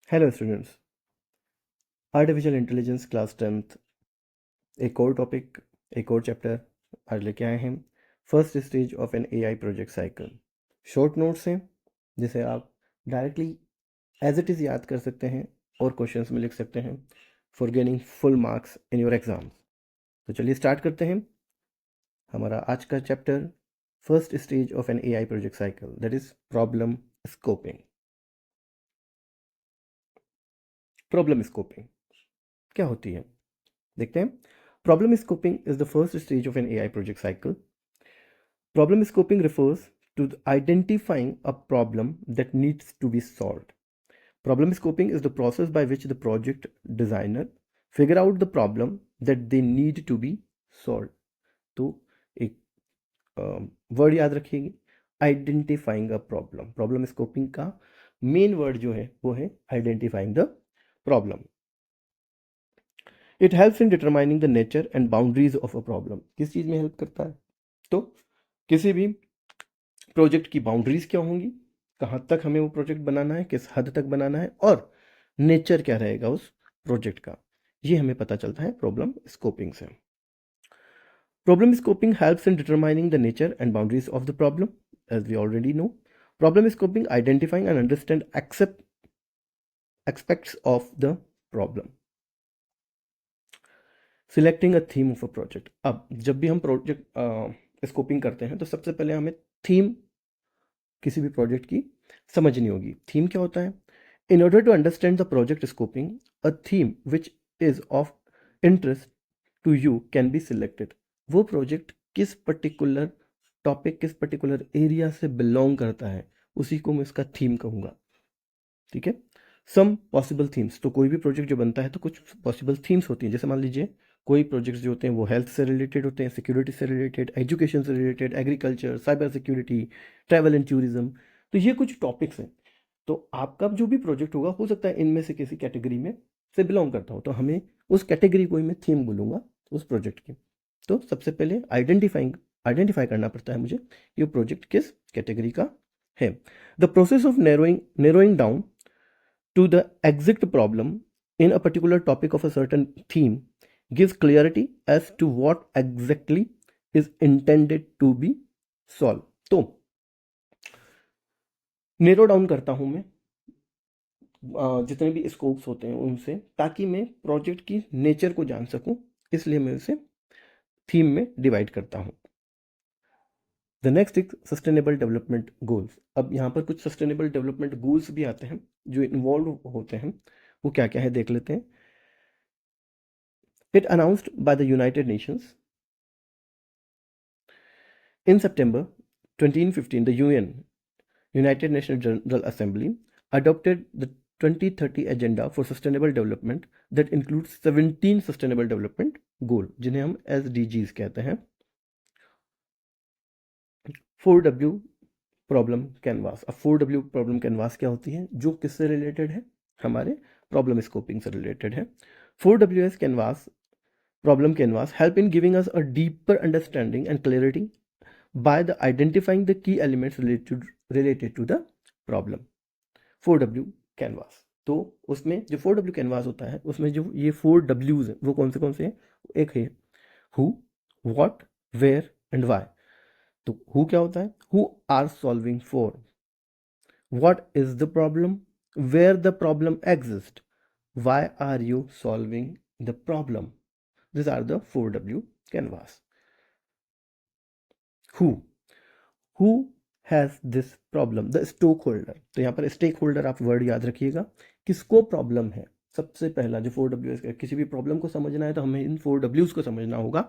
Hello students. Artificial intelligence class 10th एक और topic, एक और चैप्टर आज लेके आए हैं। First stage of an AI project cycle. Short notes हैं जिसे आप डायरेक्टली एज इट इज़ याद कर सकते हैं और क्वेश्चंस में लिख सकते हैं for gaining full marks in your exam. तो चलिए स्टार्ट करते हैं हमारा आज का chapter, first stage of an AI project cycle, that is problem scoping. Problem scoping क्या होती है देखते हैं। Problem scoping is the first stage of an AI project cycle. Problem scoping refers to identifying a problem that needs to be solved. Problem scoping is the process by which the project designer figure out the problem that they need to be solved. तो एक word याद रखिएगा, identifying a problem. Problem scoping का main word जो है वो है identifying the problem. It helps in determining the nature and boundaries of a problem. किस चीज़ में हेल्प करता है? तो किसी भी प्रोजेक्ट की बाउंड्रीज क्या होंगी, कहाँ तक हमें वो प्रोजेक्ट बनाना है, किस हद तक बनाना है, और नेचर क्या रहेगा उस प्रोजेक्ट का, ये हमें पता चलता है प्रॉब्लम स्कोपिंग से। Problem scoping helps in determining the nature and boundaries of the problem as we already know. Problem scoping identifying and understand except expects of the problem. Selecting a theme of a project. अब जब भी हम project scoping करते हैं तो सबसे पहले हमें थीम किसी भी प्रोजेक्ट की समझनी होगी। थीम क्या होता है? In order to understand the project scoping, a theme which is of interest to you can be selected. वो प्रोजेक्ट किस पर्टिकुलर टॉपिक, किस पर्टिकुलर एरिया से बिलोंग करता है, उसी को मैं इसका थीम कहूँगा। ठीक है। सम पॉसिबल थीम्स, तो कोई भी प्रोजेक्ट जो बनता है तो कुछ पॉसिबल थीम्स होती हैं। जैसे मान लीजिए कोई प्रोजेक्ट्स जो होते हैं वो हेल्थ से रिलेटेड होते हैं, सिक्योरिटी से रिलेटेड, एजुकेशन से related, agriculture, cyber security, travel and tourism. तो ये कुछ टॉपिक्स हैं। तो आपका जो भी प्रोजेक्ट होगा हो सकता है इनमें से किसी कैटेगरी में से बिलोंग करता हो, तो हमें उस कैटेगरी को ही मैं थीम बोलूँगा उस प्रोजेक्ट की। तो सबसे पहले आइडेंटिफाई करना पड़ता है मुझे कि वो प्रोजेक्ट किस कैटेगरी का है। The process of narrowing down to the exact problem in a particular topic of a certain theme gives clarity as to what exactly is intended to be solved. तो नेरो डाउन करता हूं मैं जितने भी scopes होते हैं उनसे, ताकि मैं प्रोजेक्ट की नेचर को जान सकूं, इसलिए मैं उसे थीम में डिवाइड करता हूं। The next is sustainable development goals. अब यहाँ पर कुछ सस्टेनेबल डेवलपमेंट गोल्स भी आते हैं जो इन्वॉल्व होते हैं, वो क्या क्या है देख लेते हैं। It announced by the United Nations in September 2015, the United Nations General Assembly, adopted the 2030 Agenda for Sustainable Development that includes 17 Sustainable Development Goal, जिन्हें हम SDGs कहते हैं। 4W problem canvas. अब 4W प्रॉब्लम कैनवास क्या होती है, जो किससे रिलेटेड है, हमारे प्रॉब्लम स्कोपिंग से रिलेटेड है। 4WS canvas, problem canvas help in giving us a deeper understanding and clarity by the identifying the key elements related to the problem। 4W canvas, तो उसमें जो 4W कैनवास होता है उसमें जो ये 4Ws हैं वो कौन से हैं? एक है who, what, where and why. तो हु क्या होता है? Who are solving for, what is the problem, where the problem exist, why are you solving the problem? These are the 4W canvas। who has this problem, the stakeholder. तो यहाँ पर stake holder आप word याद रखिएगा, किसको problem है। सबसे पहला जो 4W का, किसी भी प्रॉब्लम को समझना है तो हमें इन 4Ws को समझना होगा।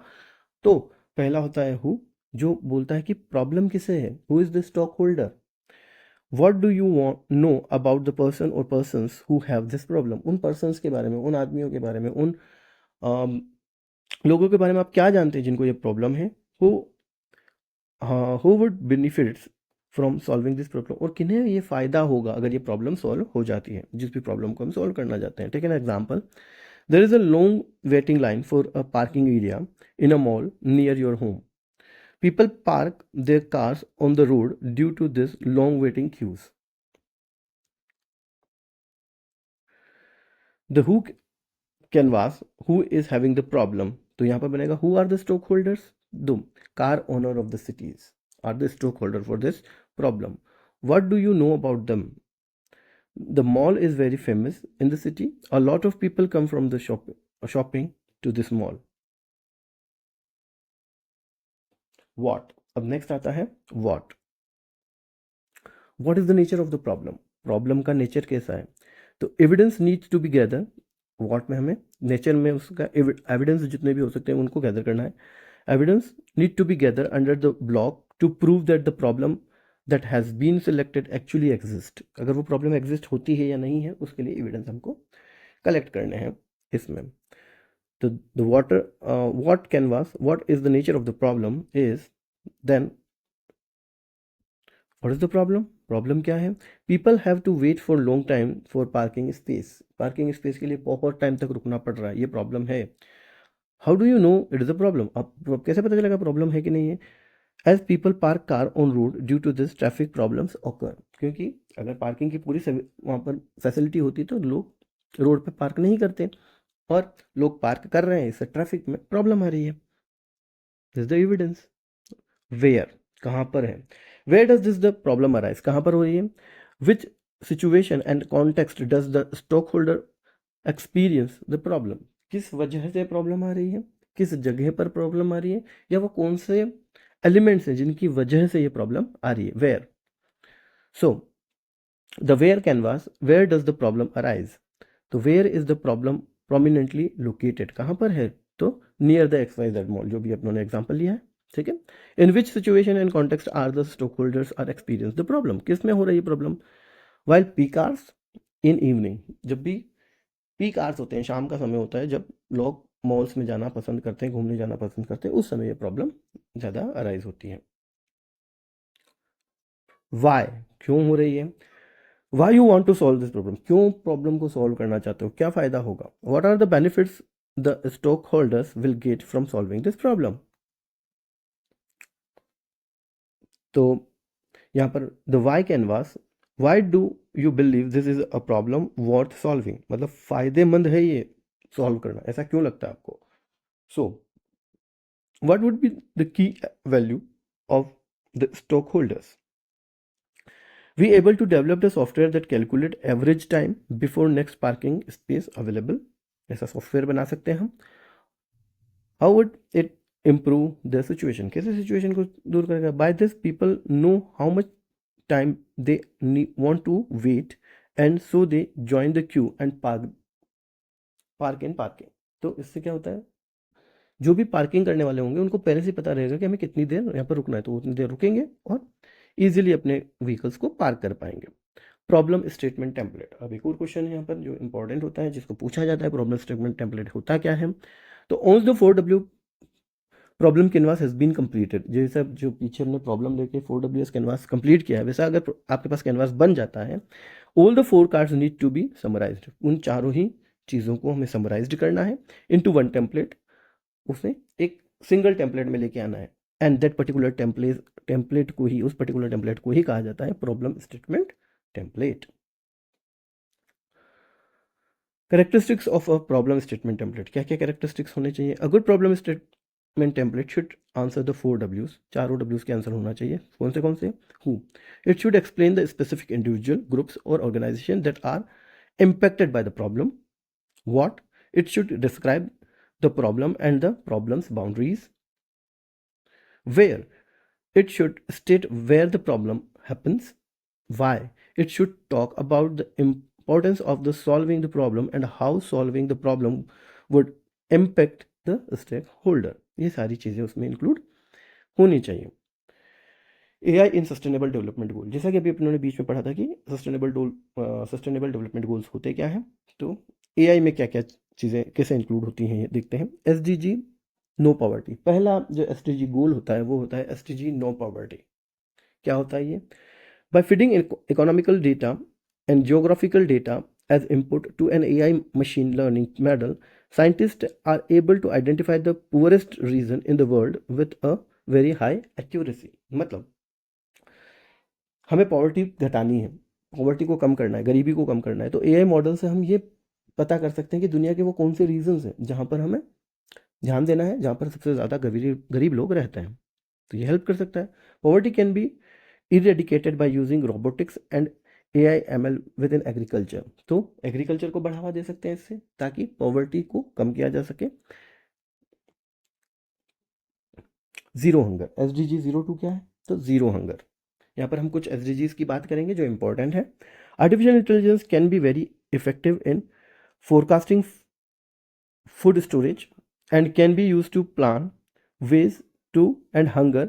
तो पहला होता है हु, जो बोलता है कि प्रॉब्लम किसे है, who is the stakeholder. What do you know about the person और persons who have this problem. उन पर्सनस के बारे में, उन आदमियों के बारे में, उन लोगों के बारे में आप क्या जानते हैं जिनको ये प्रॉब्लम है। Who would benefits from solving this problem, और किन्हें ये फ़ायदा होगा अगर ये प्रॉब्लम सॉल्व हो जाती है, जिस भी प्रॉब्लम को हम सॉल्व करना चाहते हैं। Take an example, there is a long waiting line for a parking area in a mall near your home. People park their cars on the road due to this long waiting queues. The who canvas, who is having the problem, तो यहाँ पर बनेगा who are the stakeholders, दो car owner of the cities are the stakeholder for this problem. What do you know about them? The mall is very famous in the city. A lot of people come from the shopping to this mall. What? अब next आता है what. What is the nature of the problem? Problem का nature कैसा है? तो evidence needs to be gather. What में हमें nature में उसका एविडेंस जितने भी हो सकते हैं उनको गैदर करना है. Evidence need to be gather under the block to prove that the problem that has been selected actually exist. अगर वो प्रॉब्लम एग्जिस्ट होती है या नहीं है उसके लिए एविडेंस हमको कलेक्ट करने हैं इसमें. तो the water what canvas, what is the nature of the problem is, then what is the problem. Problem क्या है? People have to wait for long time for parking space. Parking space के लिए बहुत time तक रुकना पड़ रहा है, ये प्रॉब्लम है. How do you know it is a problem? अब कैसे पता चलेगा प्रॉब्लम है कि नहीं है? As people park car on road due to this traffic problems occur. क्योंकि अगर पार्किंग की पूरी वहाँ पर फैसिलिटी होती तो लोग रोड पे पार्क नहीं करते, और लोग पार्क कर रहे हैं, इससे ट्रैफिक में प्रॉब्लम आ रही है. This the evidence. वेयर, कहाँ पर है? Where does this the problem arise, कहाँ पर हो रही है? Which situation and context does the stakeholder experience the problem. किस वजह से प्रॉब्लम आ रही है, किस जगह पर प्रॉब्लम आ रही है, या वो कौन से एलिमेंट्स हैं जिनकी वजह से ये प्रॉब्लम आ रही है. Where. So the where canvas, where does the problem arise. तो where is the problem prominently located, कहाँ पर है? तो नियर द XYZ मॉल, जो भी अपनों एग्जाम्पल लिया है. ठीक है. In which situation and context are the stakeholders are experience the problem. किस में हो रही है problem? While peak hours, in evening. जब भी पीक आवर्स होते हैं, शाम का समय होता है जब लोग मॉल्स में जाना पसंद करते हैं, घूमने जाना पसंद करते हैं, उस समय ये प्रॉब्लम ज़्यादा अराइज होती है. वाई, क्यों हो रही है? Why you want to solve this problem, क्यों प्रॉब्लम को सॉल्व करना चाहते हो, क्या फ़ायदा होगा? What are the benefits the stakeholders will get from solving this problem. तो यहाँ पर the why canvas, why do you believe this is a problem worth solving, मतलब फ़ायदेमंद है ये सॉल्व करना, ऐसा क्यों लगता है आपको? सो what would be the key value of the stockholders? We able to develop the software that calculate average time before next parking space available. ऐसा सॉफ्टवेयर बना सकते हैं हम. How would it improve the situation? कैसे situation को दूर करेगा? By this people know how much time they want to wait, and so they join the queue and park in parking. तो इससे क्या होता है, जो भी पार्किंग करने वाले होंगे उनको पहले से पता रहेगा कि हमें कितनी देर यहाँ पर रुकना है, तो उतनी देर रुकेंगे और इजीली अपने व्हीकल्स को पार्क कर पाएंगे. Problem statement template. अब एक और क्वेश्चन है यहाँ पर जो इंपॉर्टेंट होता है, जिसको पूछा जाता है, प्रॉब्लम स्टेटमेंट टेम्पलेट होता क्या है? तो on the 4W problem canvas has been completed. जैसे जो पीछे हमने प्रॉब्लम लेके 4WS कैनवास कंप्लीट किया है, वैसा अगर आपके पास कैनवास बन जाता है, all the 4 cards need to be summarized. उन चारों ही चीज़ों को हमें समराइज्ड करना है इनटू वन टेम्पलेट. उसे एक सिंगल टेम्पलेट में लेके आना है, एंड दैट पर्टिकुलर टेम्पलेट को ही, उस पर्टिकुलर टेम्पलेट को ही कहा जाता है problem statement template. Characteristics of a problem statement template. क्या क्या कैरेक्टरिस्टिक्स होने चाहिए? A good problem statement template should answer the 4 W's. चारों W's के आंसर होना चाहिए. कौन से? Who. It should explain the specific individual, groups और organization that are impacted by the problem. What? It should describe the problem and the problem's boundaries. Where? It should state where the problem happens. Why? It should talk about the importance of the solving the problem and how solving the problem would impact the stakeholder. ये सारी चीज़ें उसमें include होनी चाहिए. AI इन sustainable development goal, जैसा कि अभी अपने बीच में पढ़ा था कि सस्टेनेबल डेवलपमेंट गोल्स होते क्या हैं. तो AI में क्या क्या चीज़ें कैसे इंक्लूड होती हैं ये देखते हैं. SDG no poverty. पहला जो SDG गोल होता है वो होता है SDG नो पॉवर्टी. क्या होता है ये? By feeding economical data and geographical data as input to an AI machine learning model, scientists are able to identify the poorest region in the world with a very high accuracy. मतलब हमें poverty घटानी है, poverty को कम करना है, गरीबी को कम करना है, तो AI मॉडल से हम ये पता कर सकते हैं कि दुनिया के वो कौन से रीजन्स हैं जहाँ पर हमें ध्यान देना है, जहाँ पर सबसे ज़्यादा गरीब गरीब लोग रहते हैं। तो ये हेल्प कर सकता है। Poverty can be eradicated by using robotics and AI/ML with in agriculture. तो एग्रीकल्चर को बढ़ावा दे सकते हैं इससे, ताकि पॉवर्टी को कम किया जा सके। जीरो हंगर, SDG 02 क्या है? तो जीरो हंगर। यहाँ पर हम कुछ SDGs की बात करेंगे जो इंपॉर्टेंट है। Artificial intelligence can be very effective in forecasting food storage and can be used to plan ways to and hunger,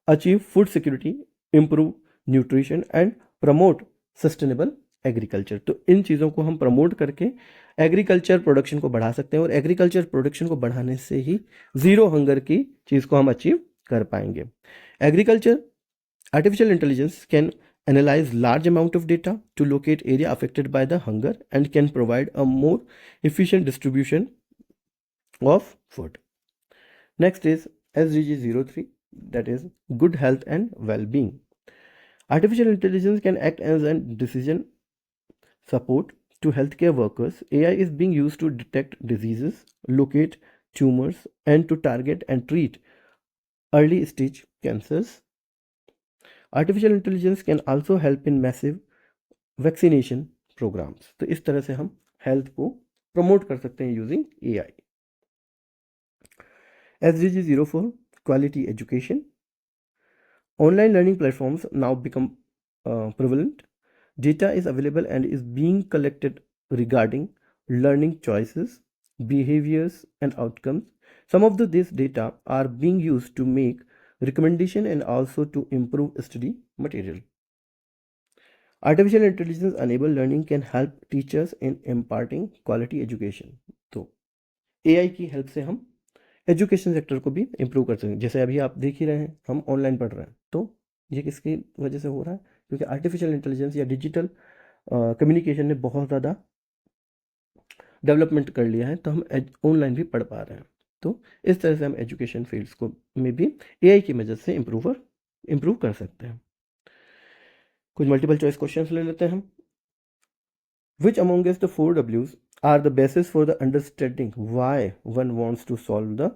achieve food security, improve nutrition and promote sustainable agriculture. तो इन चीज़ों को हम promote करके agriculture production को बढ़ा सकते हैं, और एग्रीकल्चर प्रोडक्शन को बढ़ाने से ही ज़ीरो हंगर की चीज़ को हम अचीव कर पाएंगे। Agriculture artificial intelligence can analyze large amount of data to locate area affected by the hunger and can provide a more efficient distribution of food. Next is SDG 03, that is good health and well-being. Artificial intelligence can act as a decision support to healthcare workers. AI is being used to detect diseases, locate tumors, and to target and treat early stage cancers. Artificial intelligence can also help in massive vaccination programs. तो इस तरह से हम health को promote कर सकते हैं using AI। SDG 04 quality education. Online learning platforms now become prevalent. Data is available and is being collected regarding learning choices, behaviors, and outcomes. Some of this data are being used to make recommendation and also to improve study material. Artificial intelligence enabled learning can help teachers in imparting quality education. तो AI की help से हम education sector को भी improve कर सकते हैं। जैसे अभी आप देख ही रहे हैं, हम ऑनलाइन पढ़ रहे हैं, तो ये किसकी वजह से हो रहा है? क्योंकि आर्टिफिशियल इंटेलिजेंस या डिजिटल कम्युनिकेशन ने बहुत ज़्यादा डेवलपमेंट कर लिया है, तो हम ऑनलाइन भी पढ़ पा रहे हैं। तो इस तरह से हम एजुकेशन फील्ड्स को में भी AI की मदद से इम्प्रूव कर सकते हैं। कुछ मल्टीपल चॉइस क्वेश्चंस ले लेते हैं हम। Which among the four W's are the basis for the understanding why one wants to solve the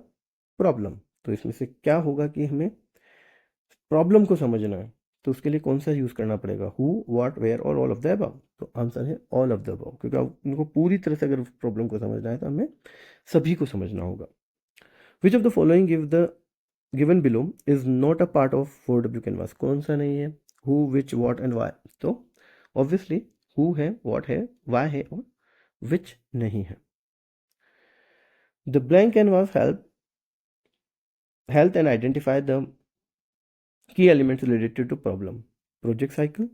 problem? तो इसमें से क्या होगा कि हमें प्रॉब्लम को समझना है, तो उसके लिए कौन सा यूज करना पड़ेगा? हु, व्हाट, वेयर और ऑल ऑफ द अबव। तो आंसर है ऑल ऑफ द अबव, क्योंकि आप उनको पूरी तरह से अगर प्रॉब्लम को समझना है तो हमें सभी को समझना होगा। Which of the following given below is not a part of 4W canvas. कौन सा नहीं है? Who, which, what and why. तो ऑब्वियसली हु है, व्हाट है, वाई है और विच नहीं है। The blank canvas help and identify the key elements related to problem, project cycle,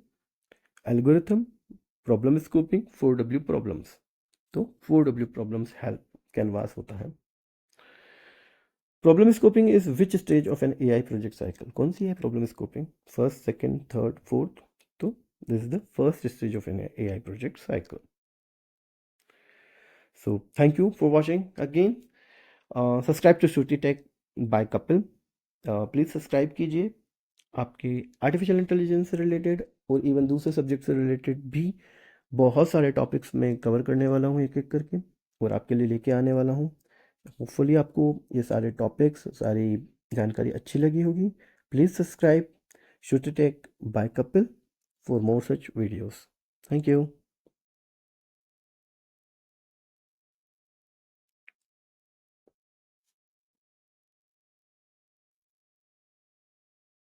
algorithm, problem scoping, 4W problems। तो 4W problems help canvas होता है। Problem scoping is which stage of an AI project cycle. कौन सी है problem scoping? First, second, third, fourth. तो this is the first stage of an AI project cycle. So thank you for watching again. Subscribe to Shruti take by Kapil. Please subscribe कीजिए। आपकी artificial intelligence से related और even दूसरे subject से related भी बहुत सारे टॉपिक्स मैं कवर करने वाला हूँ एक एक करके, और आपके लिए लेके आने वाला हूँ। होपफुली आपको ये सारे टॉपिक्स, सारी जानकारी अच्छी लगी होगी। Please subscribe Shruti take by Kapil for more such videos. Thank you.